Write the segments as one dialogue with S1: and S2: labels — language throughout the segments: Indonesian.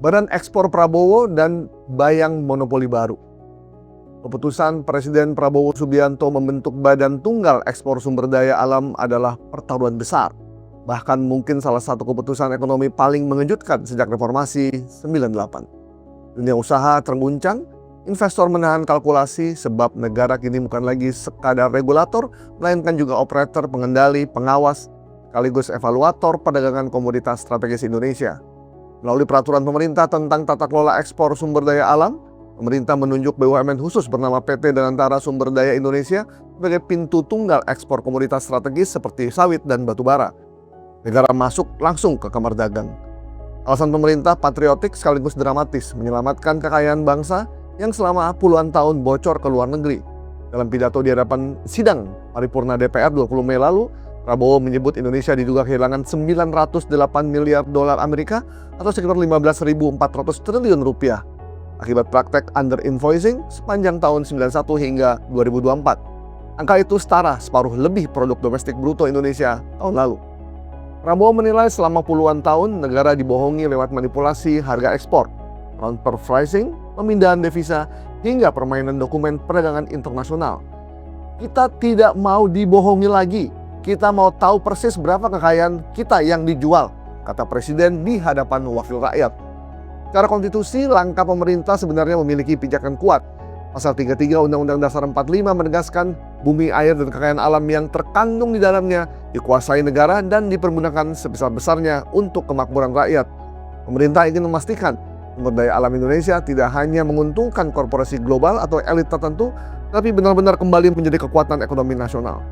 S1: Badan Ekspor Prabowo dan bayang monopoli baru. Keputusan Presiden Prabowo Subianto membentuk Badan Tunggal Ekspor Sumber Daya Alam adalah pertaruhan besar. Bahkan mungkin salah satu keputusan ekonomi paling mengejutkan sejak reformasi 98. Dunia usaha terguncang, investor menahan kalkulasi sebab negara kini bukan lagi sekadar regulator, melainkan juga operator, pengendali, pengawas, sekaligus evaluator perdagangan komoditas strategis Indonesia. Melalui peraturan pemerintah tentang tata kelola ekspor sumber daya alam, pemerintah menunjuk BUMN khusus bernama PT Danantara Sumber Daya Indonesia sebagai pintu tunggal ekspor komoditas strategis seperti sawit dan batu bara. Negara masuk langsung ke kamar dagang. Alasan pemerintah patriotik sekaligus dramatis menyelamatkan kekayaan bangsa yang selama puluhan tahun bocor ke luar negeri. Dalam pidato di hadapan sidang paripurna DPR 20 Mei lalu, Prabowo menyebut Indonesia diduga kehilangan 908 miliar dolar Amerika atau sekitar 15.400 triliun rupiah akibat praktek under invoicing sepanjang tahun 91 hingga 2024. Angka itu setara separuh lebih produk domestik bruto Indonesia tahun lalu. Prabowo menilai selama puluhan tahun negara dibohongi lewat manipulasi harga ekspor, transfer pricing, pemindahan devisa, hingga permainan dokumen perdagangan internasional. Kita tidak mau dibohongi lagi. Kita mau tahu persis berapa kekayaan kita yang dijual, kata Presiden di hadapan wakil rakyat. Secara konstitusi, langkah pemerintah sebenarnya memiliki pijakan kuat. Pasal 33 Undang-Undang Dasar 45 menegaskan bumi, air, dan kekayaan alam yang terkandung di dalamnya dikuasai negara dan dipergunakan sebesar-besarnya untuk kemakmuran rakyat. Pemerintah ingin memastikan sumber daya alam Indonesia tidak hanya menguntungkan korporasi global atau elit tertentu, tapi benar-benar kembali menjadi kekuatan ekonomi nasional.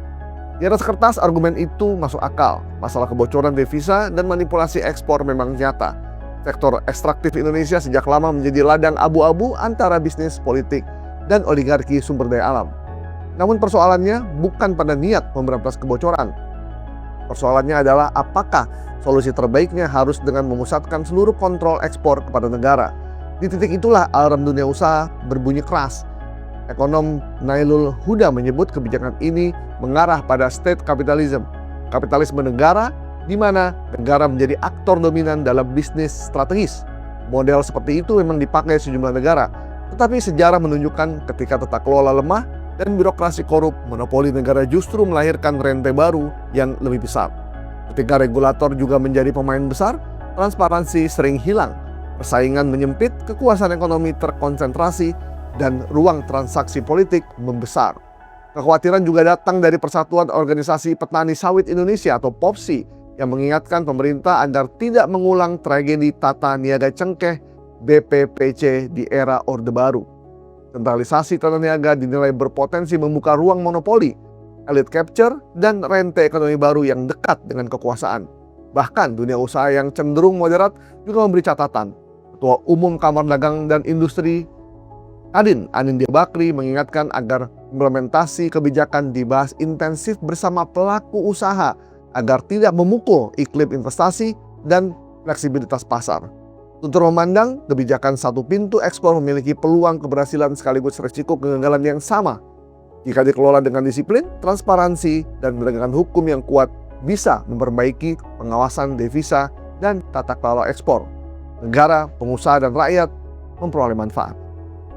S1: Di atas kertas, argumen itu masuk akal. Masalah kebocoran devisa dan manipulasi ekspor memang nyata. Sektor ekstraktif Indonesia sejak lama menjadi ladang abu-abu antara bisnis, politik, dan oligarki sumber daya alam. Namun persoalannya bukan pada niat memberantas kebocoran. Persoalannya adalah apakah solusi terbaiknya harus dengan memusatkan seluruh kontrol ekspor kepada negara. Di titik itulah alarm dunia usaha berbunyi keras. Ekonom Nailul Huda menyebut kebijakan ini mengarah pada state capitalism, kapitalisme negara di mana negara menjadi aktor dominan dalam bisnis strategis. Model seperti itu memang dipakai sejumlah negara, tetapi sejarah menunjukkan ketika tata kelola lemah dan birokrasi korup, monopoli negara justru melahirkan rente baru yang lebih besar. Ketika regulator juga menjadi pemain besar, transparansi sering hilang, persaingan menyempit, kekuasaan ekonomi terkonsentrasi, dan ruang transaksi politik membesar. Kekhawatiran juga datang dari Persatuan Organisasi Petani Sawit Indonesia atau POPSI yang mengingatkan pemerintah agar tidak mengulang tragedi tata niaga cengkeh BPPC di era Orde Baru. Sentralisasi tata niaga dinilai berpotensi membuka ruang monopoli, elite capture, dan rente ekonomi baru yang dekat dengan kekuasaan. Bahkan dunia usaha yang cenderung moderat juga memberi catatan. Ketua Umum Kamar Dagang dan Industri Kadin Anindya Bakri mengingatkan agar implementasi kebijakan dibahas intensif bersama pelaku usaha agar tidak memukul iklim investasi dan fleksibilitas pasar. Tutur memandang, kebijakan satu pintu ekspor memiliki peluang keberhasilan sekaligus risiko kegagalan yang sama. Jika dikelola dengan disiplin, transparansi, dan penegakan hukum yang kuat bisa memperbaiki pengawasan devisa dan tata kelola ekspor. Negara, pengusaha, dan rakyat memperoleh manfaat.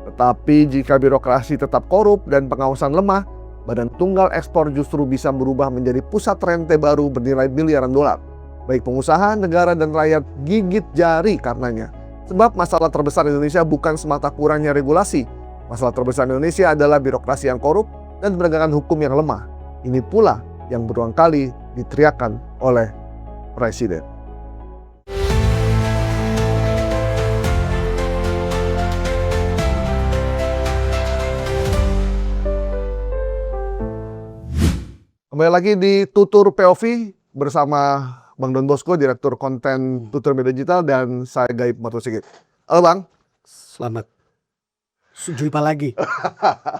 S1: Tetapi jika birokrasi tetap korup dan pengawasan lemah, Badan Tunggal Ekspor justru bisa berubah menjadi pusat rente baru bernilai miliaran dolar. Baik pengusaha, negara, dan rakyat gigit jari karenanya. Sebab masalah terbesar Indonesia bukan semata kurangnya regulasi. Masalah terbesar Indonesia adalah birokrasi yang korup dan penegakan hukum yang lemah. Ini pula yang berulang kali diteriakkan oleh Presiden. Kembali lagi di Tutur POV bersama Bang Don Bosco, Direktur Konten Tutur Media Digital, dan saya Gaib Martusigit. Halo Bang.
S2: Selamat jumpa lagi,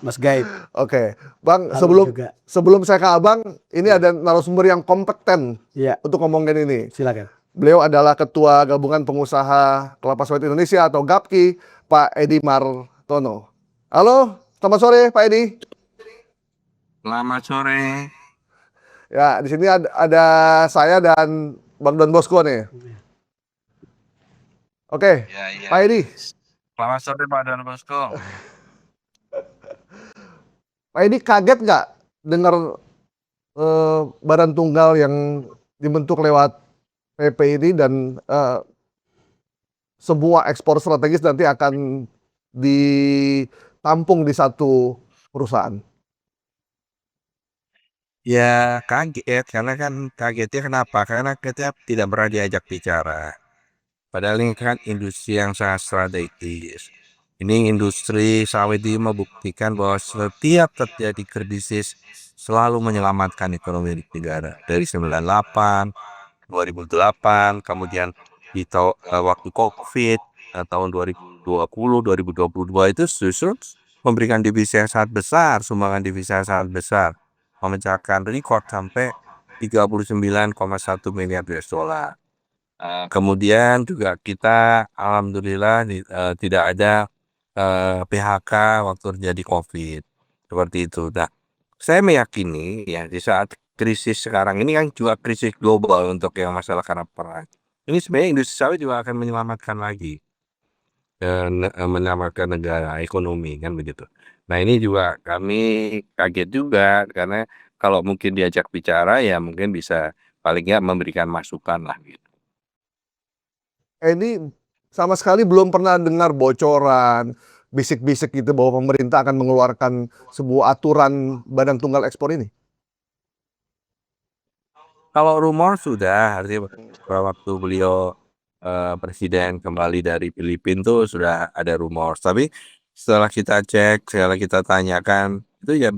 S2: Mas Gaib.
S1: Oke, Bang,
S2: Halo
S1: sebelum saya ke Abang, ini ada narasumber yang kompeten untuk ngomongin ini.
S2: Silakan.
S1: Beliau adalah Ketua Gabungan Pengusaha Kelapa Sawit Indonesia atau GAPKI, Pak Edi Martono. Halo, selamat sore Pak Edi.
S3: Selamat sore.
S1: Ya, di sini ada saya dan Bang Don Bosco nih. Oke,
S3: Ya, iya.
S1: Pak Edi.
S3: Selamat sore Pak Dan Bosco.
S1: Pak Edi kaget nggak dengar badan tunggal yang dibentuk lewat PP ini dan semua ekspor strategis nanti akan ditampung di satu perusahaan?
S3: Ya kaget, karena kan kagetnya kenapa? Karena kita tidak pernah diajak bicara. Padahal ini kan industri yang sangat strategis. Ini industri sawit ini membuktikan bahwa setiap terjadi krisis selalu menyelamatkan ekonomi negara. Dari 98, 2008, kemudian waktu COVID tahun 2020, 2022 itu justru memberikan divisi yang sangat besar, sumbangan divisi yang sangat besar, memecahkan rekor sampai 39,1 miliar US dollar. Kemudian juga kita alhamdulillah tidak ada PHK waktu terjadi COVID, seperti itu. Nah, saya meyakini ya di saat krisis sekarang ini kan juga krisis global untuk yang masalah karena perang. Ini sebenarnya industri sawit juga akan menyelamatkan lagi dan menyelamatkan negara, ekonomi kan begitu. Nah, ini juga kami kaget juga karena kalau mungkin diajak bicara ya mungkin bisa paling nggak memberikan masukan lah gitu.
S1: Ini sama sekali belum pernah dengar bocoran, bisik-bisik gitu bahwa pemerintah akan mengeluarkan sebuah aturan badan tunggal ekspor ini.
S3: Kalau rumor sudah, artinya waktu beliau presiden kembali dari Filipina tuh sudah ada rumor. Tapi setelah kita cek, setelah kita tanyakan, itu ya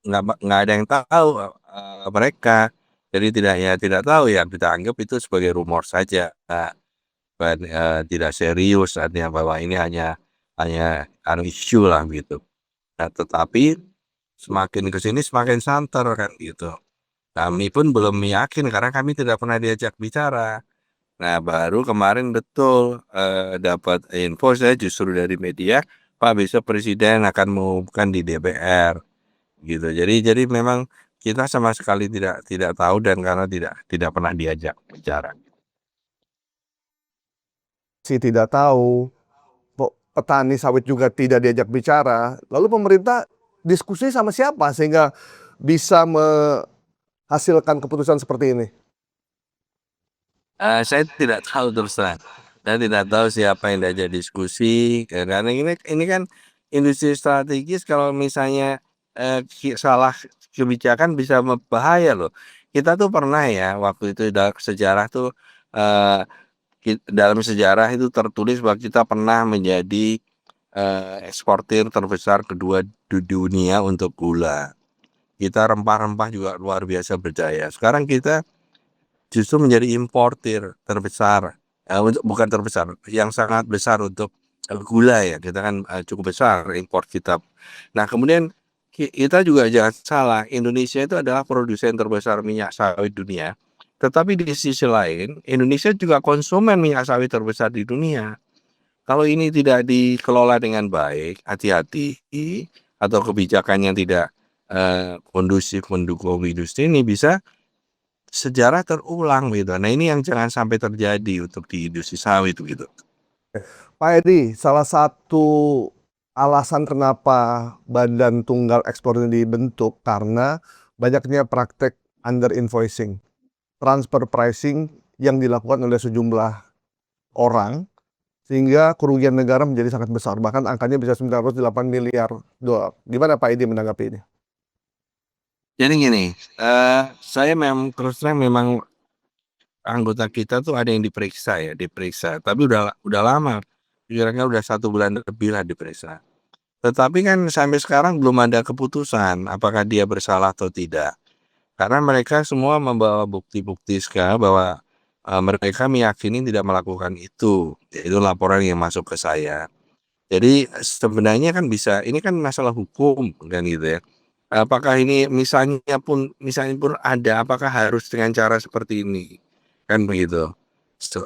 S3: nggak ada yang tahu mereka. Jadi tidak tahu ya kita anggap itu sebagai rumor saja. Nah, tidak serius artinya bahwa ini hanya isu lah gitu. Nah, tetapi semakin ke sini semakin santer kan gitu. Kami pun belum yakin karena kami tidak pernah diajak bicara. Nah, baru kemarin betul dapat info saya justru dari media, Pak besok presiden akan mengumumkan di DPR gitu. Jadi memang kita sama sekali tidak tahu dan karena tidak pernah diajak bicara.
S1: Si tidak tahu, petani sawit juga tidak diajak bicara. Lalu pemerintah diskusi sama siapa sehingga bisa menghasilkan keputusan seperti ini?
S3: Saya tidak tahu terus terang. Saya tidak tahu siapa yang diajak diskusi, karena ini kan industri strategis kalau misalnya, salah kebijakan bisa bahaya loh. Kita tuh pernah ya waktu itu dalam sejarah tuh, eee, dalam sejarah itu tertulis bahwa kita pernah menjadi, eksportir terbesar kedua di dunia untuk gula. Kita rempah-rempah juga luar biasa berjaya. Sekarang kita justru menjadi importir terbesar, bukan terbesar, yang sangat besar untuk, gula ya, kita kan, cukup besar impor kita. Nah kemudian kita juga jangan salah, Indonesia itu adalah produsen terbesar minyak sawit dunia, tetapi di sisi lain Indonesia juga konsumen minyak sawit terbesar di dunia. Kalau ini tidak dikelola dengan baik, hati-hati, atau kebijakan yang tidak, kondusif mendukung industri ini bisa sejarah terulang gitu. Nah ini yang jangan sampai terjadi untuk di industri sawit gitu.
S1: Pak Edi, salah satu alasan kenapa badan tunggal ekspor ini dibentuk karena banyaknya praktek under invoicing, transfer pricing yang dilakukan oleh sejumlah orang sehingga kerugian negara menjadi sangat besar, bahkan angkanya bisa 908 miliar dolar. Gimana Pak Edi menanggapi ini?
S3: Jadi gini, saya memang terus terang memang anggota kita tuh ada yang diperiksa. Tapi udah lama, kira-kira udah 1 bulan lebih lah diperiksa. Tetapi kan sampai sekarang belum ada keputusan apakah dia bersalah atau tidak. Karena mereka semua membawa bukti-bukti sekarang bahwa mereka meyakini tidak melakukan itu. Itu laporan yang masuk ke saya. Jadi sebenarnya kan bisa, ini kan masalah hukum kan gitu ya. Apakah ini misalnya pun ada, apakah harus dengan cara seperti ini? Kan begitu.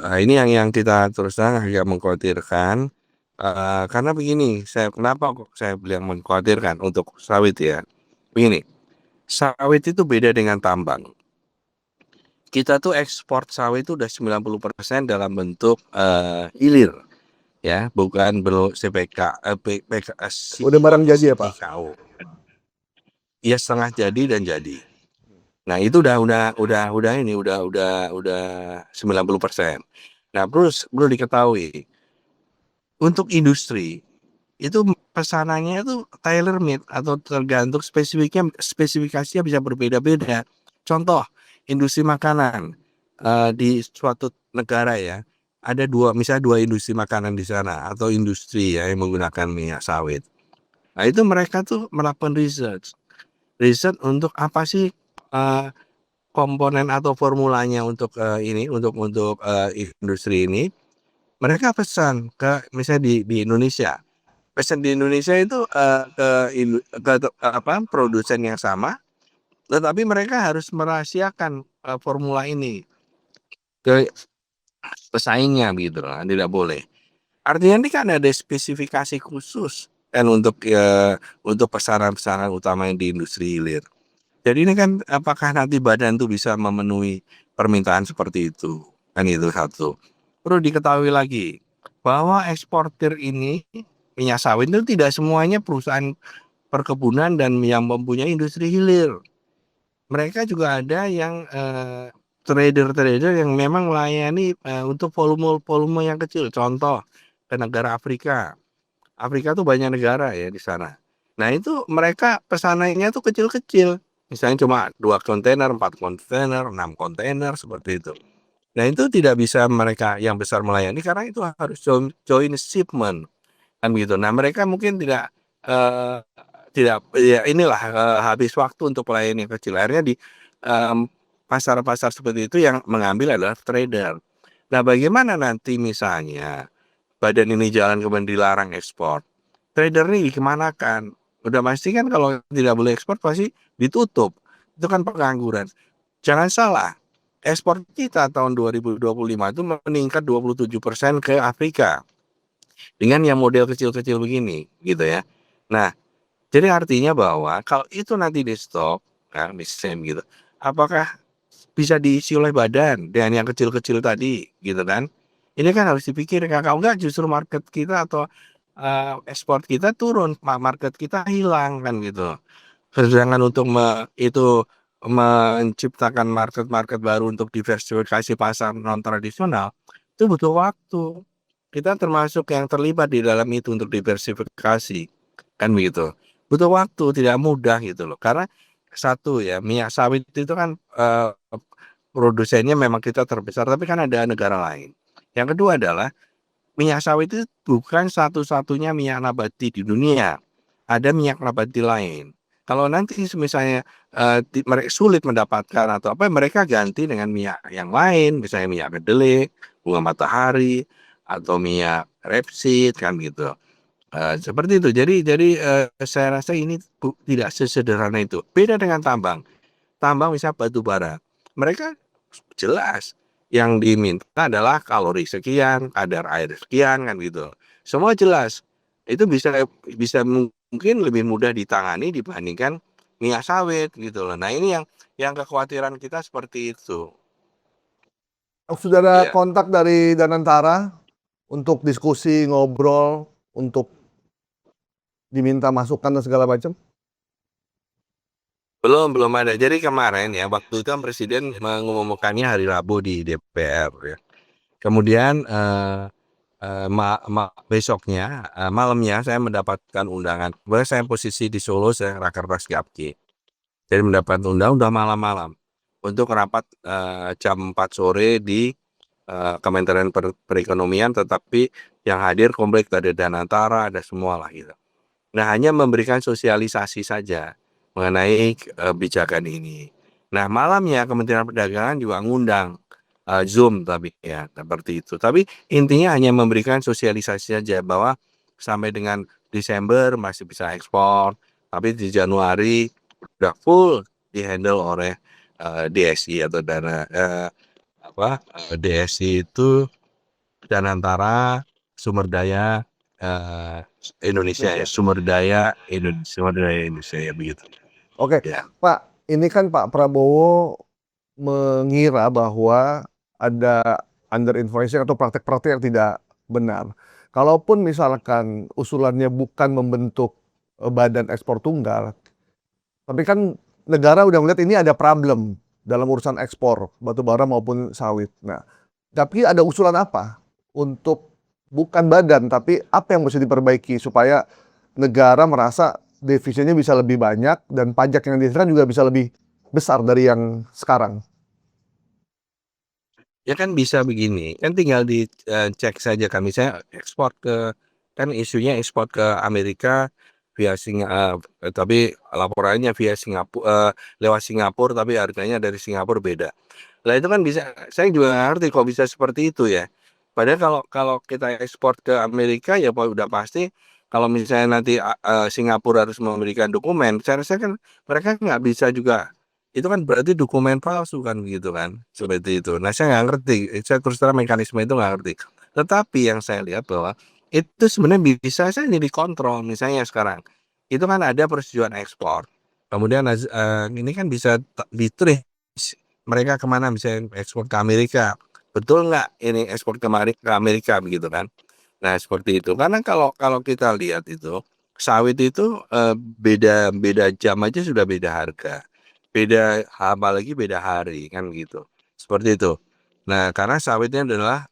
S3: Ini yang kita terus terang agak mengkhawatirkan, karena begini, kenapa kok saya bilang mengkhawatirkan untuk sawit ya. Begini, sawit itu beda dengan tambang. kita tuh ekspor sawit itu udah 90% dalam bentuk hilir, ya, bukan CPK,
S1: Udah barang jadi ya Pak?
S3: CPKO. Ya setengah jadi dan jadi. Nah itu udah 90%. Nah perlu diketahui untuk industri itu pesanannya itu tailor made atau tergantung spesifikasinya bisa berbeda-beda. Contoh industri makanan di suatu negara ya ada misalnya dua industri makanan di sana atau industri ya yang menggunakan minyak sawit. Nah itu mereka tuh melakukan riset untuk apa sih komponen atau formulanya untuk industri ini. Mereka pesan ke misalnya di Indonesia. Pesan di Indonesia itu ke produsen yang sama, tetapi mereka harus merahasiakan formula ini ke pesaingnya gitu loh, tidak boleh. Artinya ini kan ada spesifikasi khusus kan untuk pesanan-pesanan utama yang di industri hilir. Jadi ini kan apakah nanti badan tuh bisa memenuhi permintaan seperti itu? Kan itu satu. Perlu diketahui lagi bahwa eksportir ini minyak sawit itu tidak semuanya perusahaan perkebunan dan yang mempunyai industri hilir. Mereka juga ada yang trader-trader yang memang melayani untuk volume yang kecil. Contoh ke negara Afrika. Afrika tuh banyak negara ya di sana. Nah itu mereka pesanannya tuh kecil-kecil. Misalnya cuma 2 kontainer, 4 kontainer, 6 kontainer seperti itu. Nah itu tidak bisa mereka yang besar melayani karena itu harus join shipment kan gitu. Nah mereka mungkin tidak ya inilah habis waktu untuk pelayan yang kecil. Akhirnya di pasar-pasar seperti itu yang mengambil adalah trader. Nah bagaimana nanti misalnya badan ini jalan kemudian dilarang ekspor, trader ini dikemanakan? Udah pasti kan kalau tidak boleh ekspor pasti ditutup. Itu kan pengangguran. Jangan salah, ekspor kita tahun 2025 itu meningkat 27% ke Afrika dengan yang model kecil-kecil begini, gitu ya. Nah, jadi artinya bahwa kalau itu nanti di stop, nah, misalnya gitu, apakah bisa diisi oleh badan dengan yang kecil-kecil tadi, gitu kan? Ini kan harus dipikirkan. Kalau enggak justru market kita atau ekspor kita turun, market kita hilang kan gitu. Sedangkan untuk menciptakan market-market baru untuk diversifikasi pasar non tradisional itu butuh waktu. Kita termasuk yang terlibat di dalam itu untuk diversifikasi kan begitu. Butuh waktu, tidak mudah gitu loh. Karena satu ya minyak sawit itu kan produsennya memang kita terbesar, tapi kan ada negara lain. Yang kedua adalah minyak sawit itu bukan satu-satunya minyak nabati di dunia. Ada minyak nabati lain. Kalau nanti misalnya sulit mendapatkan atau apa, mereka ganti dengan minyak yang lain, misalnya minyak kedelai, bunga matahari, atau minyak rapeseed kan gitu. Seperti itu. Jadi saya rasa ini tidak sesederhana itu. Beda dengan tambang. Tambang misalnya batu bara. Mereka jelas yang diminta adalah kalori sekian, kadar air sekian kan gitu. Semua jelas. Itu bisa mungkin lebih mudah ditangani dibandingkan minyak sawit gitu loh. Nah, ini yang kekhawatiran kita seperti itu.
S1: Sudah ada
S3: Iya.
S1: kontak dari Danantara untuk diskusi, ngobrol, untuk diminta masukan dan segala macam?
S3: Belum ada. Jadi kemarin ya waktu itu kan Presiden mengumumkannya hari Rabu di DPR ya. Kemudian besoknya malamnya saya mendapatkan undangan. Kebetulan saya posisi di Solo, saya Rakernas Gapki. Jadi mendapat undangan udah malam-malam untuk rapat jam 4 sore di Kementerian Perekonomian, tetapi yang hadir komplek ada Danantara, ada semua lah gitu. Nah, hanya memberikan sosialisasi saja mengenai kebijakan ini. Nah, malamnya Kementerian Perdagangan juga ngundang Zoom tapi ya seperti itu. Tapi intinya hanya memberikan sosialisasi saja bahwa sampai dengan Desember masih bisa ekspor, tapi di Januari udah full dihandle oleh DSI atau DSI itu Danantara Sumber Daya Indonesia ya, sumber daya Indonesia ya begitu.
S1: Oke,
S3: Ya.
S1: Pak, ini kan Pak Prabowo mengira bahwa ada under invoicing atau praktek-praktek yang tidak benar. Kalaupun misalkan usulannya bukan membentuk badan ekspor tunggal, tapi kan negara udah melihat ini ada problem dalam urusan ekspor batu bara maupun sawit. Nah, tapi ada usulan apa untuk bukan badan, tapi apa yang mesti diperbaiki supaya negara merasa devisanya bisa lebih banyak dan pajak yang dihasilkan juga bisa lebih besar dari yang sekarang.
S3: Ya kan bisa begini, kan tinggal cek saja kan, misalnya ekspor kan isunya ekspor ke Amerika via tapi laporannya via lewat Singapura, tapi harganya dari Singapura beda. Lah itu kan bisa, saya juga nggak ngerti kok bisa seperti itu ya. Padahal kalau kalau kita ekspor ke Amerika ya udah pasti kalau misalnya nanti Singapura harus memberikan dokumen, saya rasa kan mereka nggak bisa juga. Itu kan berarti dokumen palsu kan gitu kan, seperti itu. Nah saya nggak ngerti, saya terus terang mekanisme itu nggak ngerti. Tetapi yang saya lihat bahwa itu sebenarnya bisa saja dikontrol. Misalnya sekarang itu kan ada persetujuan ekspor. Kemudian ini kan bisa di-trace mereka kemana, misalnya ekspor ke Amerika. Betul nggak ini ekspor ke Amerika begitu kan? Nah seperti itu. Karena kalau kalau kita lihat itu sawit itu beda beda jam aja sudah beda harga. Beda apalagi beda hari kan gitu. Seperti itu. Nah, karena sawitnya adalah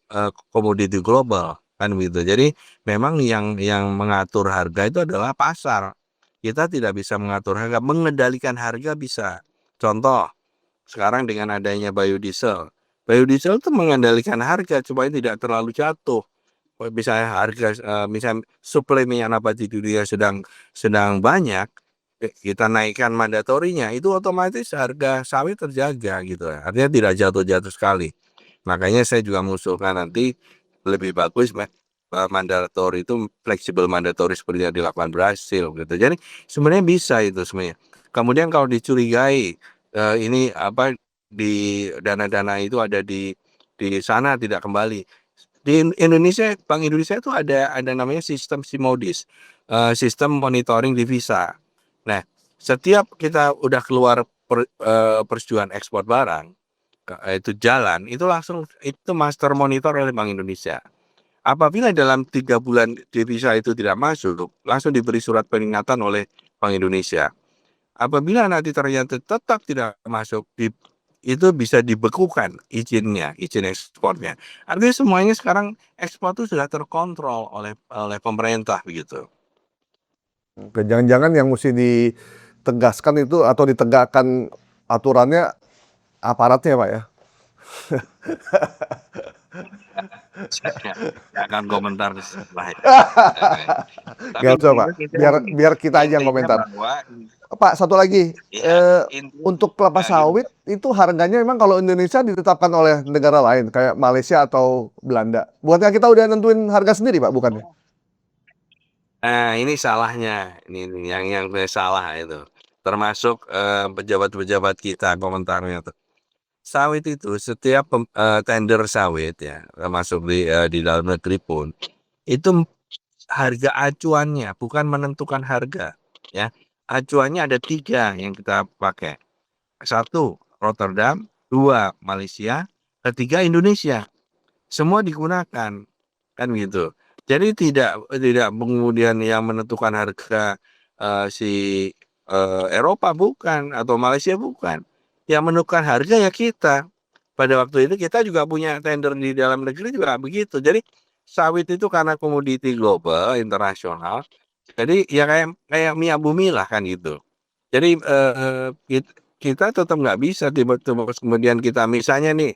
S3: komoditi global kan begitu. Jadi memang yang mengatur harga itu adalah pasar. Kita tidak bisa mengatur harga, mengendalikan harga bisa. Contoh, sekarang dengan adanya biodiesel. Biodiesel itu mengendalikan harga supaya tidak terlalu jatuh. Misalnya harga misal suplai minyak nabati di dunia sedang sedang banyak, kita naikkan mandatorinya, itu otomatis harga sawit terjaga gitu ya. Artinya tidak jatuh-jatuh sekali. Makanya saya juga mengusulkan nanti lebih bagus mandatori itu fleksibel mandatori seperti yang dilakukan Brasil gitu. Jadi sebenarnya bisa itu sebenarnya. Kemudian kalau dicurigai ini apa di dana-dana itu ada di sana tidak kembali. Di Indonesia, Bank Indonesia itu ada namanya sistem SIMODIS, sistem monitoring divisa. Nah, setiap kita udah keluar persetujuan ekspor barang, itu jalan, itu langsung itu master monitor oleh Bank Indonesia. Apabila dalam 3 bulan devisa itu tidak masuk, langsung diberi surat peringatan oleh Bank Indonesia. Apabila nanti ternyata tetap tidak masuk, itu bisa dibekukan izinnya, izin ekspornya. Artinya semuanya sekarang ekspor itu sudah terkontrol oleh oleh pemerintah begitu.
S1: Oke, jangan-jangan yang mesti ditegaskan itu atau ditegakkan aturannya aparatnya, Pak ya?
S3: Saya nggak akan komentar setelah itu. Tapi
S1: Nggak usah, Pak.
S3: kita
S1: Biar kita aja yang
S3: intinya
S1: komentar.
S3: bahwa
S1: Pak, satu lagi.
S3: ya
S1: Untuk kelapa
S3: gini,
S1: sawit itu harganya memang kalau Indonesia ditetapkan oleh negara lain kayak Malaysia atau Belanda. Bukannya kita udah nentuin harga sendiri, Pak, bukannya?
S3: nah ini salahnya, ini yang salah itu. Termasuk pejabat-pejabat kita komentarnya tuh. Sawit itu setiap tender sawit ya, termasuk di dalam negeri pun, itu harga acuannya bukan menentukan harga ya. Acuannya ada 3 yang kita pakai. 1 Rotterdam, 2 Malaysia, ketiga Indonesia. Semua digunakan kan gitu. Jadi tidak tidak kemudian yang menentukan harga si Eropa bukan atau Malaysia bukan. Yang menentukan harga ya kita. Pada waktu itu kita juga punya tender di dalam negeri juga begitu. Jadi sawit itu karena komoditi global internasional. Jadi ya kayak kayak minyak bumi lah kan gitu. Jadi kita tetap nggak bisa tiba-tiba kemudian kita misalnya nih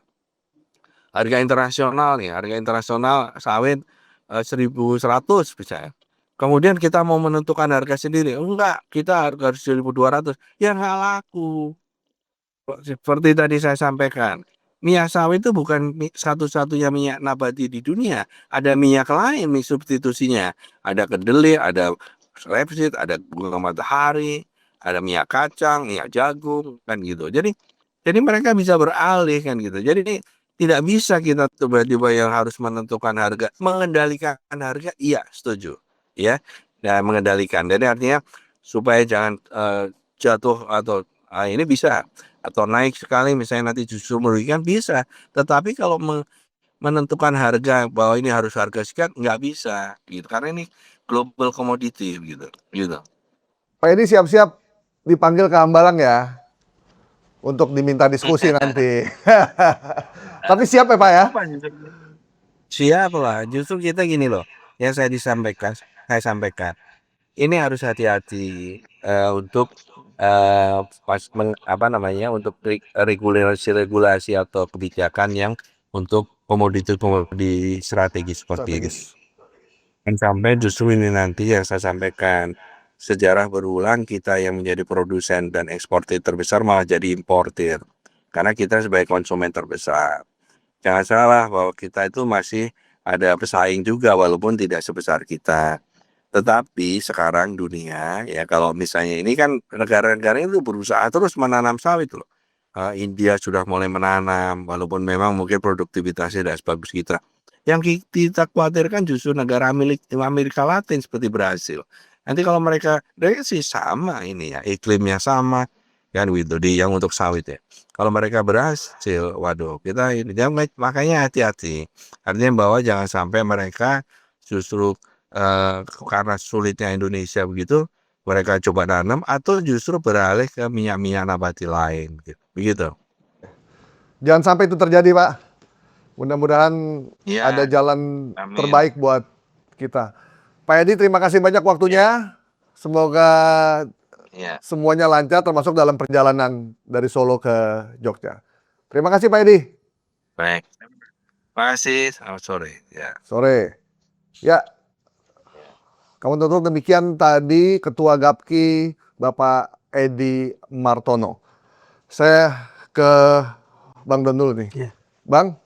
S3: harga internasional sawit 1.100 misalnya. Kemudian kita mau menentukan harga sendiri, enggak, kita harus 1.200, ya nggak laku. Seperti tadi saya sampaikan, minyak sawit itu bukan satu-satunya minyak nabati di dunia. Ada minyak lain, minyak substitusinya. Ada kedelai, ada rapeseed, ada bunga matahari, ada minyak kacang, minyak jagung, kan gitu. Jadi mereka bisa beralih kan gitu. Jadi tidak bisa kita tiba-tiba yang harus menentukan harga, mengendalikan harga, iya setuju, ya. Dan mengendalikan. Jadi artinya supaya jangan jatuh atau ini bisa. Atau naik sekali misalnya nanti justru merugikan, bisa. Tetapi kalau menentukan harga bahwa ini harus harga sekian, nggak bisa gitu. Karena ini global commodity gitu.
S1: Pak Edi siap-siap dipanggil ke Hambalang ya untuk diminta diskusi nanti. Tapi siap ya Pak ya?
S3: Siap lah. Justru kita gini loh, yang saya sampaikan. Ini harus hati-hati untuk untuk regulasi atau kebijakan yang untuk komoditi strategis seperti ini. Dan sampai justru ini nanti yang saya sampaikan, sejarah berulang kita yang menjadi produsen dan eksportir terbesar malah jadi importir. Karena kita sebagai konsumen terbesar. Jangan salah bahwa kita itu masih ada pesaing juga walaupun tidak sebesar kita. Tetapi sekarang dunia ya kalau misalnya ini kan negara-negara itu berusaha terus menanam sawit loh. India sudah mulai menanam walaupun memang mungkin produktivitasnya tidak sebagus kita. Yang kita khawatirkan justru negara Amerika Latin seperti Brasil. Nanti kalau mereka sih sama ini ya, iklimnya sama kan gitu yang untuk sawit ya. Kalau mereka berhasil, waduh kita ini makanya hati-hati. Artinya bahwa jangan sampai mereka justru karena sulitnya Indonesia begitu, mereka coba nanam atau justru beralih ke minyak-minyak nabati lain gitu. Begitu.
S1: Jangan sampai itu terjadi Pak. Mudah-mudahan
S3: Ya,
S1: ada jalan
S3: amin.
S1: terbaik buat kita. Pak Edi terima kasih banyak waktunya. Semoga
S3: Ya,
S1: semuanya lancar termasuk dalam perjalanan dari Solo ke Jogja. Terima kasih Pak Edi.
S3: baik. Terima kasih. Selamat sore. Ya.
S1: Sore. Ya, kawan tonton demikian tadi Ketua Gapki Bapak Edi Martono. Saya ke Bang Don dulu nih.
S2: Ya.
S1: Bang,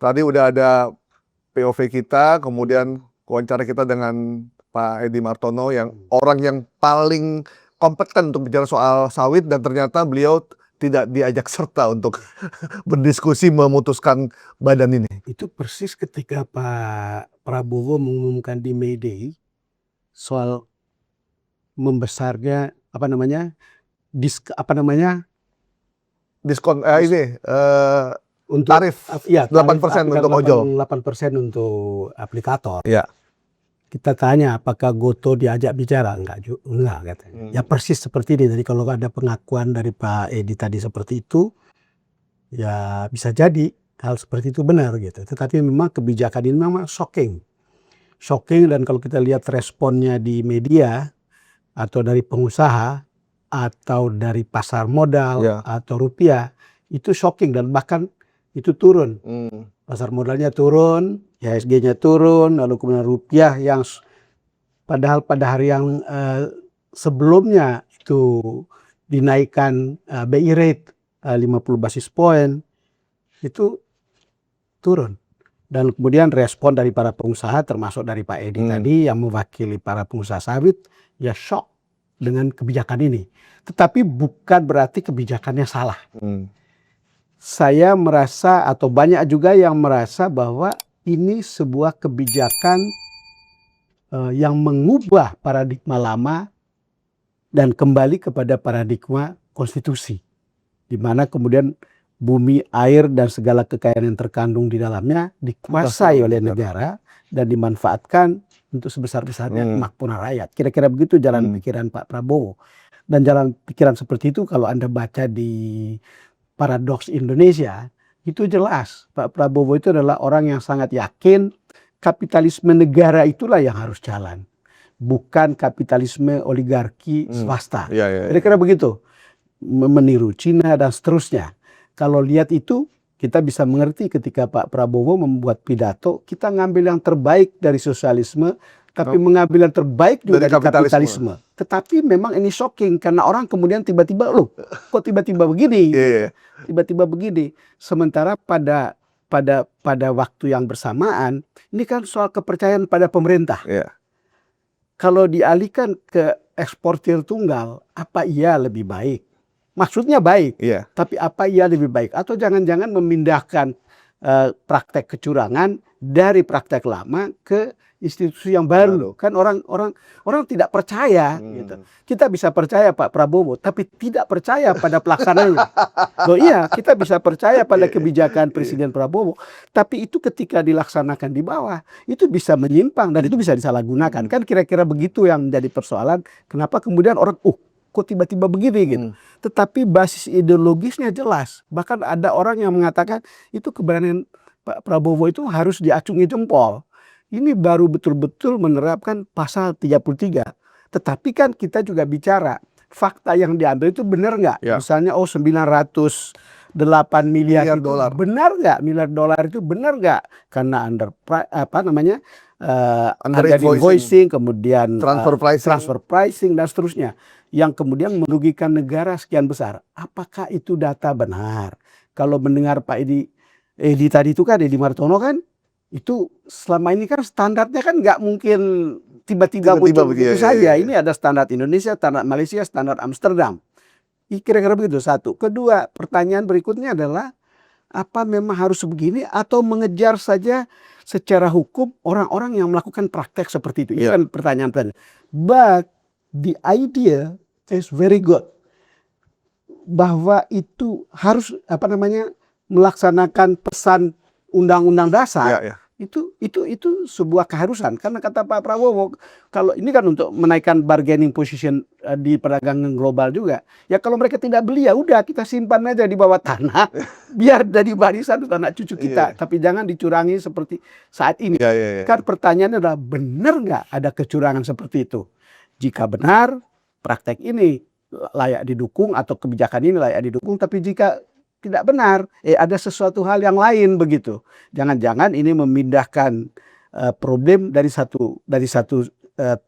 S1: tadi udah ada POV kita, kemudian wawancara kita dengan Pak Edi Martono yang orang yang paling kompeten untuk bicara soal sawit dan ternyata beliau tidak diajak serta untuk berdiskusi memutuskan badan ini.
S2: Itu persis ketika Pak Prabowo mengumumkan di May Day soal membesarnya
S1: Diskon
S2: untuk
S1: tarif
S2: ya
S1: 8% untuk ojol.
S2: 8% untuk aplikator.
S1: Ya.
S2: Kita tanya apakah Gotoh diajak bicara? Enggak katanya. Ya persis seperti ini. Jadi kalau ada pengakuan dari Pak Edi tadi seperti itu, ya bisa jadi hal seperti itu benar gitu. Tetapi memang kebijakan ini memang shocking. Dan kalau kita lihat responnya di media atau dari pengusaha atau dari pasar modal atau rupiah, itu shocking dan bahkan itu turun. Pasar modalnya turun, IHSG-nya turun, lalu kemudian rupiah yang padahal pada hari yang sebelumnya itu dinaikkan BI rate 50 basis point, itu turun. Dan kemudian respon dari para pengusaha termasuk dari Pak Edi tadi yang mewakili para pengusaha sawit, ya shock dengan kebijakan ini. Tetapi bukan berarti kebijakannya salah. Saya merasa atau banyak juga yang merasa bahwa ini sebuah kebijakan yang mengubah paradigma lama dan kembali kepada paradigma konstitusi. Di mana kemudian bumi, air, dan segala kekayaan yang terkandung di dalamnya dikuasai oleh negara dan dimanfaatkan untuk sebesar-besarnya kemakmuran rakyat. Kira-kira begitu jalan pikiran Pak Prabowo. Dan jalan pikiran seperti itu kalau Anda baca di Paradoks Indonesia, itu jelas Pak Prabowo itu adalah orang yang sangat yakin kapitalisme negara itulah yang harus jalan. Bukan kapitalisme oligarki swasta. Kira-kira begitu. Meniru Cina dan seterusnya. Kalau lihat itu, kita bisa mengerti ketika Pak Prabowo membuat pidato, kita ngambil yang terbaik dari sosialisme, tapi mengambil yang terbaik juga dari kapitalisme. Tetapi memang ini shocking, karena orang kemudian tiba-tiba, loh kok tiba-tiba begini? Tiba-tiba begini. Sementara pada waktu yang bersamaan, ini kan soal kepercayaan pada pemerintah. Kalau dialihkan ke eksportir tunggal, apa iya lebih baik? Maksudnya baik, tapi apa iya lebih baik? Atau jangan-jangan memindahkan praktek kecurangan dari praktek lama ke institusi yang baru. Kan orang tidak percaya gitu. Kita bisa percaya Pak Prabowo, tapi tidak percaya pada pelaksananya. Loh iya, kita bisa percaya pada kebijakan Presiden Prabowo, tapi itu ketika dilaksanakan di bawah, itu bisa menyimpang dan itu bisa disalahgunakan. Kan kira-kira begitu yang menjadi persoalan. Kenapa kemudian orang, kok tiba-tiba begini gitu. Tetapi basis ideologisnya jelas. Bahkan ada orang yang mengatakan itu keberanian Pak Prabowo itu harus diacungi jempol. Ini baru betul-betul menerapkan pasal 33. Tetapi kan kita juga bicara fakta yang diambil itu benar nggak?
S1: Ya.
S2: Misalnya 908 miliar
S1: dolar.
S2: Benar nggak? Miliar dolar itu benar nggak? Karena under invoicing, kemudian transfer pricing dan seterusnya, yang kemudian merugikan negara sekian besar. Apakah itu data benar? Kalau mendengar Pak Edi tadi itu kan, Edi Martono kan, itu selama ini kan standarnya kan nggak mungkin tiba-tiba muncul begitu saja. Ini ada standar Indonesia, standar Malaysia, standar Amsterdam. Kira-kira begitu, satu. Kedua, pertanyaan berikutnya adalah apa memang harus begini atau mengejar saja secara hukum orang-orang yang melakukan praktek seperti itu? Itu kan pertanyaan. But the idea is very good. Bahwa itu harus melaksanakan pesan Undang-Undang Dasar. Itu sebuah keharusan, karena kata Pak Prabowo, kalau ini kan untuk menaikkan bargaining position di perdagangan global juga. Ya kalau mereka tidak beli, ya udah kita simpan aja di bawah tanah biar jadi barisan anak cucu kita. Tapi jangan dicurangi seperti saat ini. Kan pertanyaannya adalah, benar nggak ada kecurangan seperti itu? Jika benar, praktek ini layak didukung atau kebijakan ini layak didukung. Tapi jika tidak benar, ada sesuatu hal yang lain begitu. Jangan-jangan ini memindahkan problem dari satu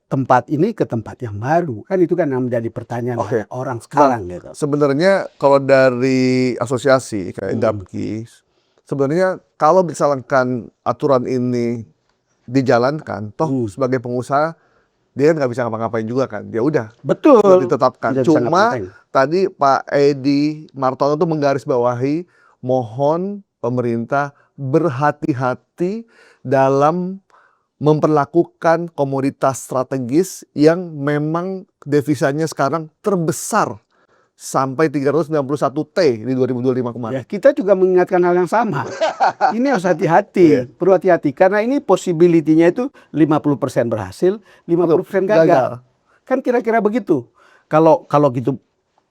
S2: tempat ini ke tempat yang baru. Kan itu kan yang menjadi pertanyaan orang sekarang gitu.
S1: Sebenarnya kalau dari asosiasi kayak Damki, sebenarnya kalau misalkan aturan ini dijalankan, toh sebagai pengusaha dia nggak bisa ngapa-ngapain juga kan, dia udah
S2: betul
S1: ditetapkan. Cuma tadi Pak Edi Martono tuh menggarisbawahi, mohon pemerintah berhati-hati dalam memperlakukan komoditas strategis yang memang devisanya sekarang terbesar sampai 391 T di 2025 kemarin.
S2: Ya, kita juga mengingatkan hal yang sama. Ini harus hati-hati, perlu hati-hati, karena ini possibility-nya itu 50% berhasil, 50% gagal. Kan kira-kira begitu. Kalau gitu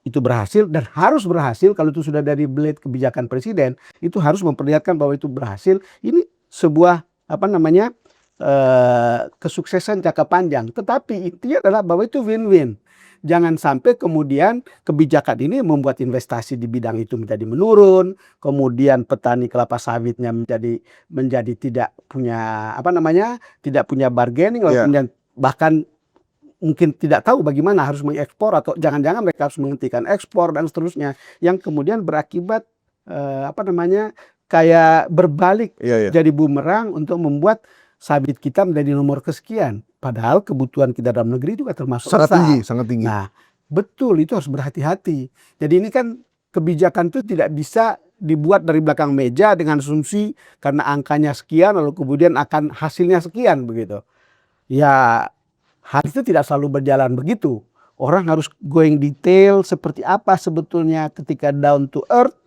S2: itu berhasil dan harus berhasil, kalau itu sudah dari blade kebijakan presiden, itu harus memperlihatkan bahwa itu berhasil. Ini sebuah kesuksesan jangka panjang. Tetapi intinya adalah bahwa itu win-win. Jangan sampai kemudian kebijakan ini membuat investasi di bidang itu menjadi menurun, kemudian petani kelapa sawitnya menjadi tidak punya tidak punya bargaining, kemudian bahkan mungkin tidak tahu bagaimana harus mengekspor, atau jangan-jangan mereka harus menghentikan ekspor dan seterusnya, yang kemudian berakibat kayak berbalik jadi bumerang untuk membuat sawit kita menjadi nomor kesekian. Padahal kebutuhan kita dalam negeri juga termasuk
S1: sangat tinggi.
S2: Nah, betul, itu harus berhati-hati. Jadi ini kan kebijakan itu tidak bisa dibuat dari belakang meja dengan asumsi karena angkanya sekian lalu kemudian akan hasilnya sekian begitu. Ya, hal itu tidak selalu berjalan begitu. Orang harus going detail seperti apa sebetulnya ketika down to earth.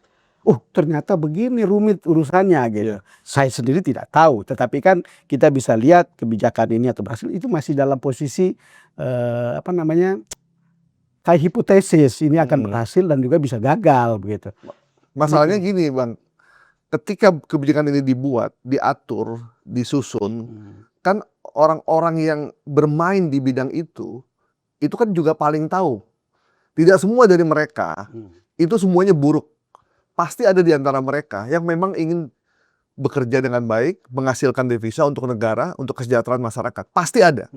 S2: Ternyata begini rumit urusannya gitu. Saya sendiri tidak tahu, tetapi kan kita bisa lihat kebijakan ini atau berhasil itu masih dalam posisi kayak hipotesis ini akan berhasil dan juga bisa gagal begitu.
S1: Masalahnya gini Bang, ketika kebijakan ini dibuat, diatur, disusun, kan orang-orang yang bermain di bidang itu kan juga paling tahu. Tidak semua dari mereka itu semuanya buruk. Pasti ada di antara mereka yang memang ingin bekerja dengan baik, menghasilkan devisa untuk negara, untuk kesejahteraan masyarakat. Pasti ada.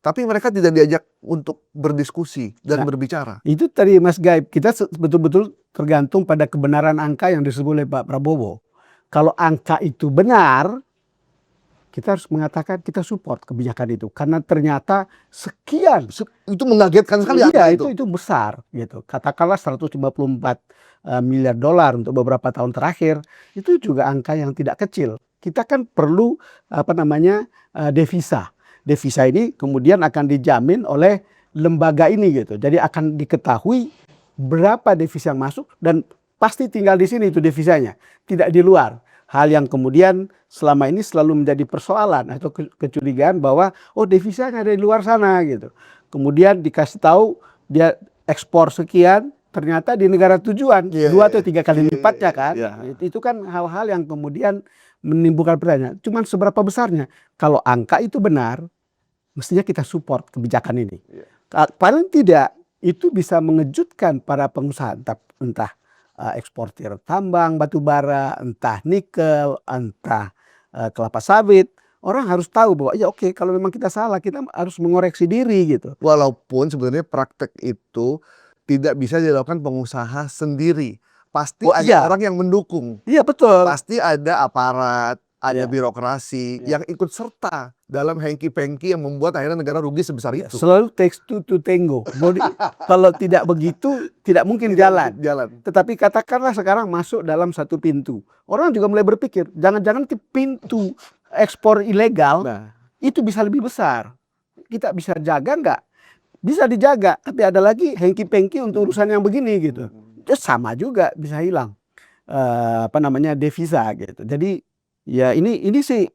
S1: Tapi mereka tidak diajak untuk berdiskusi dan berbicara.
S2: Itu tadi Mas Gaib, kita betul-betul tergantung pada kebenaran angka yang disebut oleh Pak Prabowo. Kalau angka itu benar, kita harus mengatakan kita support kebijakan itu, karena ternyata sekian
S1: itu mengagetkan sekali.
S2: Itu besar gitu. Katakanlah 154 miliar dolar untuk beberapa tahun terakhir, itu juga angka yang tidak kecil. kita kan perlu devisa. Devisa ini kemudian akan dijamin oleh lembaga ini gitu. Jadi akan diketahui berapa devisa yang masuk dan pasti tinggal di sini itu devisanya, tidak di luar. Hal yang kemudian selama ini selalu menjadi persoalan atau kecurigaan bahwa oh devisanya ada di luar sana gitu. Kemudian dikasih tahu dia ekspor sekian, ternyata di negara tujuan 2 atau 3 kali lipatnya kan. Itu kan hal-hal yang kemudian menimbulkan pertanyaan. Cuman seberapa besarnya? Kalau angka itu benar, mestinya kita support kebijakan ini. Paling tidak itu bisa mengejutkan para pengusaha, entah eksportir tambang batu bara, entah nikel, entah kelapa sawit. Orang harus tahu bahwa ya oke, kalau memang kita salah, kita harus mengoreksi diri gitu.
S1: Walaupun sebenarnya praktek itu tidak bisa dilakukan pengusaha sendiri. Pasti ada orang yang mendukung.
S2: Iya betul.
S1: Pasti ada aparat, ada birokrasi yang ikut serta dalam hengki-pengki yang membuat akhirnya negara rugi sebesar itu.
S2: Selalu takes two to tango. Kalau tidak begitu, tidak mungkin jalan. Tetapi katakanlah sekarang masuk dalam satu pintu. Orang juga mulai berpikir, jangan-jangan pintu ekspor ilegal itu bisa lebih besar. Kita bisa jaga nggak? Bisa dijaga, tapi ada lagi hengki-pengki untuk urusan yang begini gitu. Sama juga bisa hilang devisa gitu. Jadi ya ini sih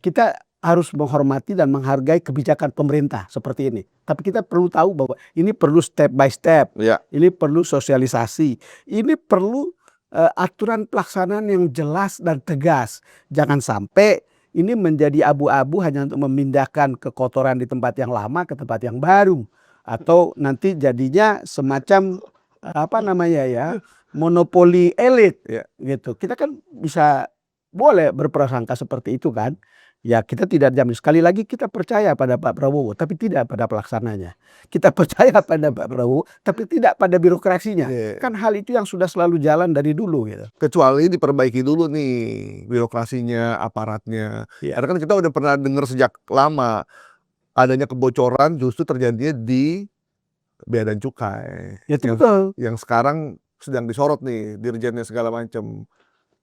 S2: kita harus menghormati dan menghargai kebijakan pemerintah seperti ini. Tapi kita perlu tahu bahwa ini perlu step by step. Ini perlu sosialisasi. Ini perlu aturan pelaksanaan yang jelas dan tegas. Jangan sampai ini menjadi abu-abu hanya untuk memindahkan kekotoran di tempat yang lama ke tempat yang baru. Atau nanti jadinya semacam monopoli elit gitu. Kita kan boleh berprasangka seperti itu kan. Ya kita tidak jamin. Sekali lagi kita percaya pada Pak Prabowo tapi tidak pada pelaksananya. Kita percaya pada Pak Prabowo tapi tidak pada birokrasinya. Kan hal itu yang sudah selalu jalan dari dulu gitu.
S1: Kecuali diperbaiki dulu nih birokrasinya, aparatnya. Karena kan kita udah pernah dengar sejak lama adanya kebocoran justru terjadinya di bea dan cukai. Yang sekarang sedang disorot nih dirjennya segala macam.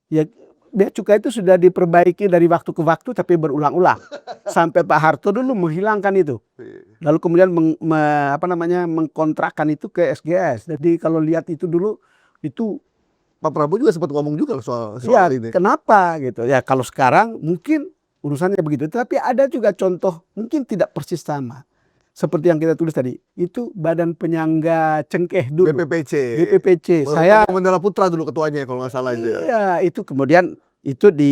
S2: Ya bea cukai itu sudah diperbaiki dari waktu ke waktu tapi berulang-ulang. Sampai Pak Harto dulu menghilangkan itu. Lalu kemudian mengkontrakkan itu ke SGS. Jadi kalau lihat itu dulu itu
S1: Pak Prabowo juga sempat ngomong juga soal ini.
S2: Kenapa gitu. Ya kalau sekarang mungkin urusannya begitu. Tapi ada juga contoh mungkin tidak persis sama. Seperti yang kita tulis tadi, itu Badan Penyangga Cengkeh dulu. BPPC. Saya
S1: Mandala Putra dulu ketuanya kalau nggak salah itu.
S2: Iya, itu kemudian itu di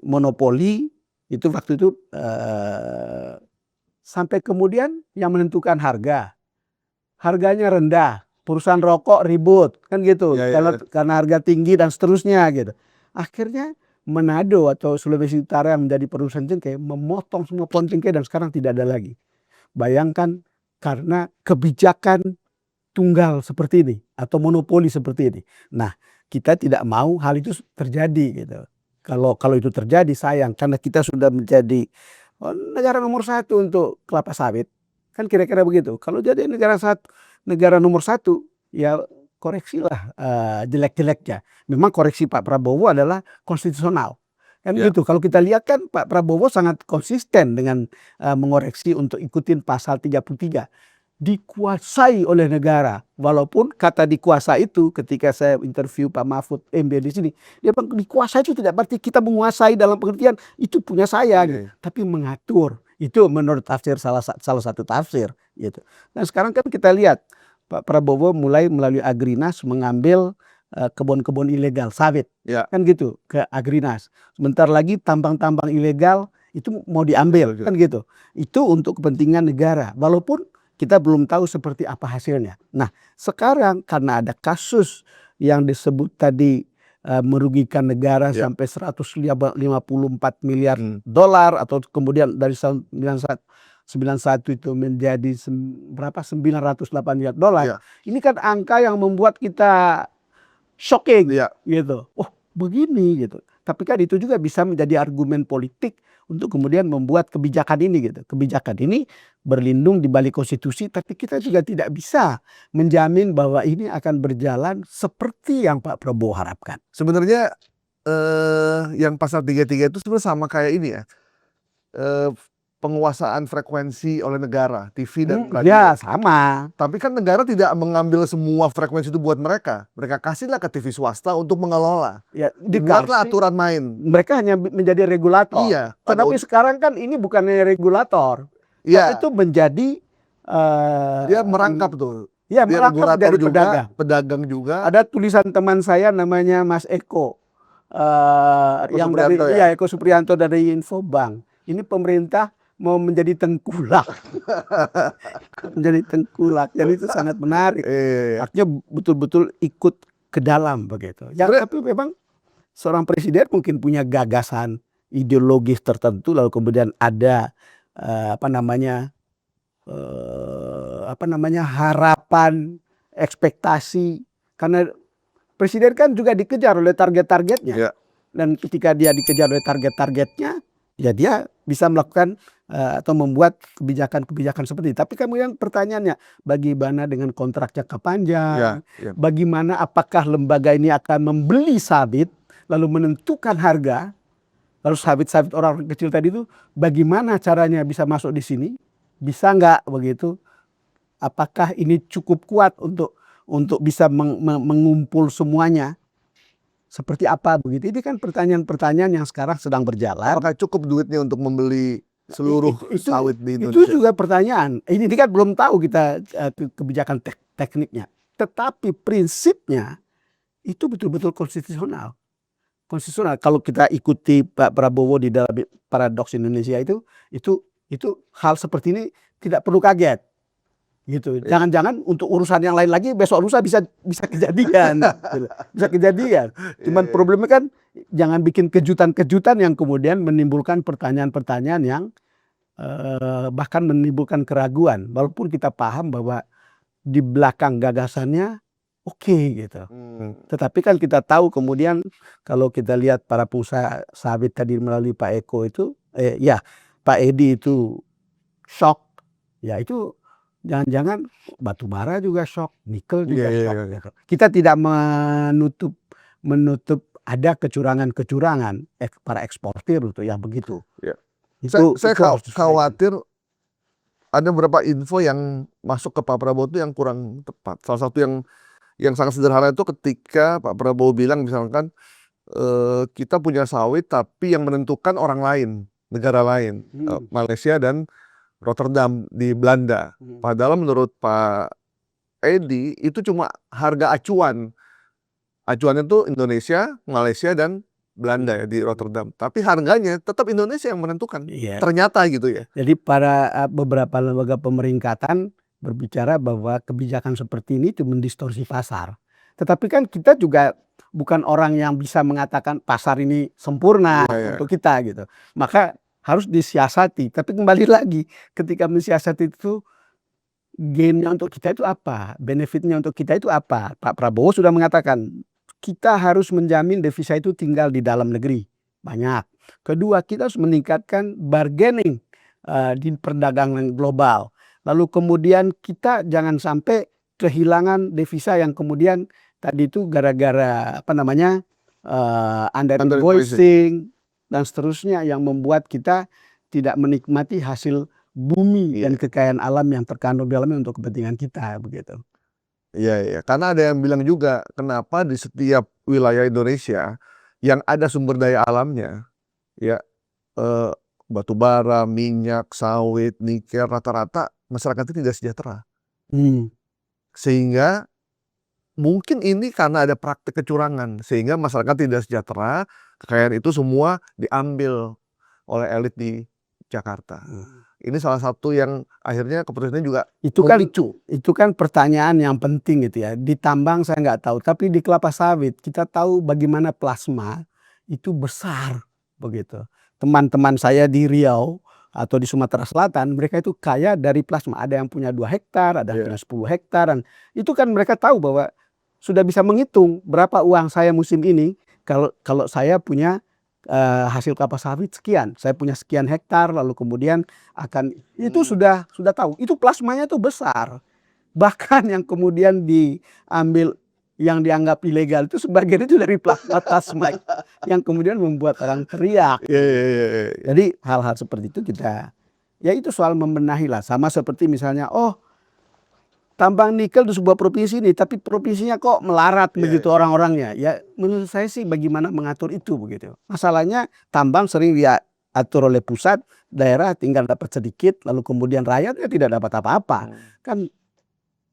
S2: monopoli itu waktu itu sampai kemudian yang menentukan harganya rendah, perusahaan rokok ribut kan gitu, karena harga tinggi dan seterusnya gitu. Akhirnya Manado atau Sulawesi Utara yang menjadi perusahaan cengkeh memotong semua pohon cengkeh dan sekarang tidak ada lagi. Bayangkan karena kebijakan tunggal seperti ini atau monopoli seperti ini. Nah, kita tidak mau hal itu terjadi gitu. Kalau itu terjadi sayang karena kita sudah menjadi negara nomor 1 untuk kelapa sawit. Kan kira-kira begitu. Kalau jadi negara nomor 1 ya koreksilah jelek-jeleknya. Memang koreksi Pak Prabowo adalah konstitusional. Kan gitu. Kalau kita lihat kan Pak Prabowo sangat konsisten dengan mengoreksi untuk ikutin pasal 33. Dikuasai oleh negara. Walaupun kata dikuasai itu ketika saya interview Pak Mahfud MD di sini, dia bilang dikuasai itu tidak berarti kita menguasai dalam pengertian itu punya saya, gitu. Tapi mengatur. Itu menurut tafsir salah satu tafsir gitu. Nah, sekarang kan kita lihat Pak Prabowo mulai melalui Agrinas mengambil kebun-kebun ilegal sawit, kan gitu ke Agrinas. Sebentar lagi tambang-tambang ilegal itu mau diambil, kan gitu. Itu untuk kepentingan negara, walaupun kita belum tahu seperti apa hasilnya. Nah, sekarang karena ada kasus yang disebut tadi merugikan negara sampai 154 miliar dolar atau kemudian dari 91 itu menjadi berapa 908 miliar dolar. Ini kan angka yang membuat kita shocking gitu. Oh, begini gitu. Tapi kan itu juga bisa menjadi argumen politik untuk kemudian membuat kebijakan ini gitu. Kebijakan ini berlindung di balik konstitusi, tapi kita juga tidak bisa menjamin bahwa ini akan berjalan seperti yang Pak Prabowo harapkan.
S1: Sebenarnya yang pasal 33 itu sebenarnya sama kayak ini ya. Penguasaan frekuensi oleh negara, TV dan radio.
S2: Ya sama.
S1: Tapi kan negara tidak mengambil semua frekuensi itu buat mereka. Mereka kasihlah ke TV swasta untuk mengelola.
S2: Ya,
S1: Dibuatlah
S2: dikasih.
S1: aturan main.
S2: Mereka hanya menjadi regulator.
S1: Iya.
S2: Tetapi sekarang kan ini bukannya regulator.
S1: Iya.
S2: Itu menjadi
S1: Dia merangkap tuh.
S2: Ya,
S1: Dia
S2: merangkap
S1: regulator
S2: jadi
S1: juga,
S2: pedagang.
S1: pedagang juga.
S2: Ada tulisan teman saya namanya Mas Eko. Yang dari
S1: Supriyanto ya?
S2: Eko Supriyanto dari Infobank. Ini pemerintah mau menjadi tengkulak. Menjadi tengkulak. Jadi itu sangat menarik.
S1: Iya.
S2: Artinya betul-betul ikut ke dalam begitu. Ya, tapi memang seorang presiden mungkin punya gagasan ideologis tertentu, lalu kemudian ada harapan, ekspektasi, karena presiden kan juga dikejar oleh target-targetnya.
S1: Iya.
S2: Dan ketika dia dikejar oleh target-targetnya, ya dia bisa melakukan atau membuat kebijakan-kebijakan seperti itu. Tapi kemudian pertanyaannya, bagaimana dengan kontrak jangka panjang?
S1: Iya.
S2: Bagaimana, apakah lembaga ini akan membeli sawit lalu menentukan harga? Lalu sawit-sawit orang kecil tadi itu bagaimana caranya bisa masuk di sini? Bisa nggak begitu? Apakah ini cukup kuat untuk bisa mengumpul semuanya? Seperti apa begitu? Ini kan pertanyaan-pertanyaan yang sekarang sedang berjalan.
S1: Apakah cukup duitnya untuk membeli seluruh sawit di Indonesia?
S2: Itu juga pertanyaan. Ini kan belum tahu kita kebijakan tekniknya. Tetapi prinsipnya itu betul-betul konstitusional. Konstitusional. Kalau kita ikuti Pak Prabowo di dalam paradoks Indonesia itu hal seperti ini tidak perlu kaget. Gitu. Jangan-jangan untuk urusan yang lain lagi besok lusa bisa kejadian. Bisa kejadian. Cuman problemnya kan jangan bikin kejutan-kejutan yang kemudian menimbulkan pertanyaan-pertanyaan yang bahkan menimbulkan keraguan. Walaupun kita paham bahwa di belakang gagasannya oke gitu. Tetapi kan kita tahu kemudian kalau kita lihat para pengusaha sawit tadi melalui Pak Eko itu, Pak Edi itu shock. Ya itu jangan-jangan batu bara juga shock, nikel juga shock. Kita tidak menutup ada kecurangan-kecurangan para eksportir itu yang begitu.
S1: Ya. Saya
S2: harus
S1: khawatir ada beberapa info yang masuk ke Pak Prabowo itu yang kurang tepat. Salah satu yang sangat sederhana itu ketika Pak Prabowo bilang misalkan kita punya sawit tapi yang menentukan orang lain, negara lain, Malaysia dan Rotterdam di Belanda. Padahal menurut Pak Edi itu cuma harga acuan. Acuannya itu Indonesia, Malaysia dan Belanda ya di Rotterdam. Tapi harganya tetap Indonesia yang menentukan.
S2: Iya.
S1: Ternyata gitu ya.
S2: Jadi para beberapa lembaga pemeringkatan berbicara bahwa kebijakan seperti ini itu mendistorsi pasar. Tetapi kan kita juga bukan orang yang bisa mengatakan pasar ini sempurna untuk kita gitu. Maka harus disiasati. Tapi kembali lagi, ketika mensiasati itu, gainnya untuk kita itu apa? Benefitnya untuk kita itu apa? Pak Prabowo sudah mengatakan, kita harus menjamin devisa itu tinggal di dalam negeri. Banyak. Kedua, kita harus meningkatkan bargaining di perdagangan global. Lalu kemudian kita jangan sampai kehilangan devisa yang kemudian tadi itu gara-gara under invoicing dan seterusnya yang membuat kita tidak menikmati hasil bumi dan kekayaan alam yang terkandung di dalamnya untuk kepentingan kita begitu.
S1: Iya, karena ada yang bilang juga kenapa di setiap wilayah Indonesia yang ada sumber daya alamnya, batu bara, minyak, sawit, nikel, rata-rata masyarakatnya tidak sejahtera. Sehingga mungkin ini karena ada praktik kecurangan, sehingga masyarakat tidak sejahtera, kekayaan itu semua diambil oleh elit di Jakarta. Ini salah satu yang akhirnya keputusannya juga
S2: itu kan pertanyaan yang penting gitu ya. Di tambang saya nggak tahu, tapi di kelapa sawit kita tahu bagaimana plasma itu besar begitu. Teman-teman saya di Riau atau di Sumatera Selatan, mereka itu kaya dari plasma. Ada yang punya 2 hektar, ada yang punya 10 hektar. Itu kan mereka tahu bahwa sudah bisa menghitung berapa uang saya musim ini kalau saya punya hasil kelapa sawit sekian, saya punya sekian hektar, lalu kemudian akan itu sudah tahu. Itu plasmanya tuh besar. Bahkan yang kemudian diambil yang dianggap ilegal itu sebagian itu dari plasma tasma yang kemudian membuat orang teriak.
S1: Iya, iya, iya, iya.
S2: Jadi hal-hal seperti itu kita, ya itu soal membenahi lah. Sama seperti misalnya, oh tambang nikel di sebuah provinsi ini, tapi provinsinya kok melarat begitu orang-orangnya. Ya menurut saya sih bagaimana mengatur itu begitu. Masalahnya tambang sering diatur oleh pusat, daerah tinggal dapat sedikit, lalu kemudian rakyatnya tidak dapat apa-apa. Kan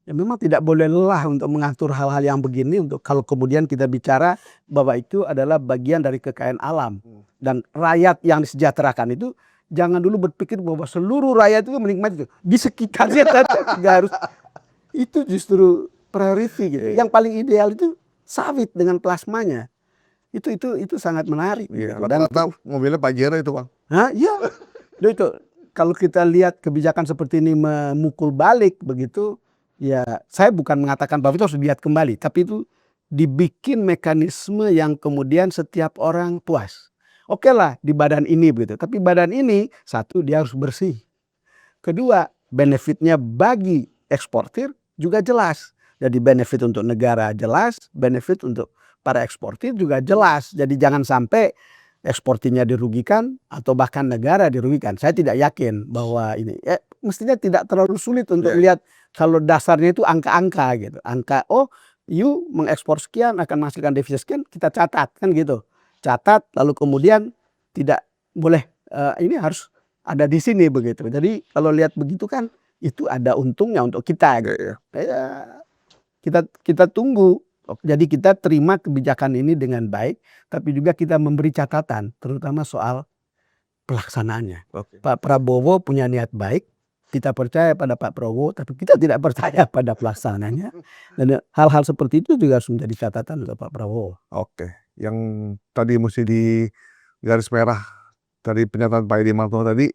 S2: ya memang tidak boleh lelah untuk mengatur hal-hal yang begini, untuk kalau kemudian kita bicara bahwa itu adalah bagian dari kekayaan alam. Dan rakyat yang disejahterakan itu jangan dulu berpikir bahwa seluruh rakyat itu menikmati itu. Di sekitarnya tidak harus. Itu justru priority gitu. Yang paling ideal itu sawit dengan plasmanya. Itu sangat menarik.
S1: Iya,
S2: Dan
S1: rata-rata mobilnya Pajero itu, Bang.
S2: hah? Iya. Itu kalau kita lihat kebijakan seperti ini memukul balik begitu, ya saya bukan mengatakan bahwa itu harus dilihat kembali, tapi itu dibikin mekanisme yang kemudian setiap orang puas. Oke lah di badan ini begitu, tapi badan ini satu dia harus bersih. Kedua, benefitnya bagi eksportir juga jelas. Jadi benefit untuk negara jelas, benefit untuk para eksportir juga jelas. Jadi jangan sampai eksportirnya dirugikan atau bahkan negara dirugikan. Saya tidak yakin bahwa ini mestinya tidak terlalu sulit untuk lihat kalau dasarnya itu angka-angka gitu. Angka, oh you mengekspor sekian akan menghasilkan devisa sekian, kita catat kan gitu. Catat lalu kemudian tidak boleh ini harus ada di sini begitu. Jadi kalau lihat begitu kan itu ada untungnya untuk kita. Gitu. Kita tunggu. Jadi kita terima kebijakan ini dengan baik, tapi juga kita memberi catatan, terutama soal pelaksanaannya. Pak Prabowo punya niat baik, kita percaya pada Pak Prabowo, tapi kita tidak percaya pada pelaksanaannya. Dan hal-hal seperti itu juga harus menjadi catatan untuk Pak Prabowo.
S1: Oke, yang tadi mesti di garis merah dari pernyataan Pak Edi Martono tadi,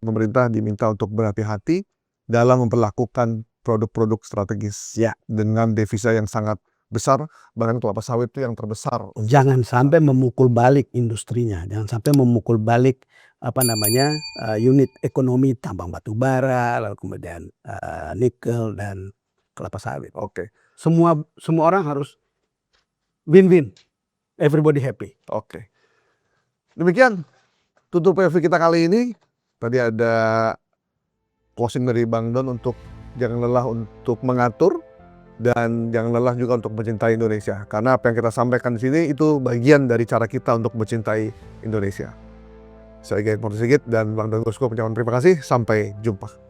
S1: pemerintah diminta untuk berhati-hati dalam memperlakukan produk-produk strategis dengan devisa yang sangat besar, bahkan kelapa sawit itu yang terbesar.
S2: Jangan sampai memukul balik industrinya, jangan sampai memukul balik unit ekonomi tambang batu bara, lalu kemudian nikel dan kelapa sawit.
S1: Oke.
S2: Semua orang harus win-win, everybody happy.
S1: Oke. Demikian tutup POV kita kali ini. Tadi ada closing dari Bang Don untuk jangan lelah untuk mengatur dan jangan lelah juga untuk mencintai Indonesia. Karena apa yang kita sampaikan di sini itu bagian dari cara kita untuk mencintai Indonesia. Saya Gayet Porto Sigit dan Bang Don Bosco mengucapkan terima kasih. Sampai jumpa.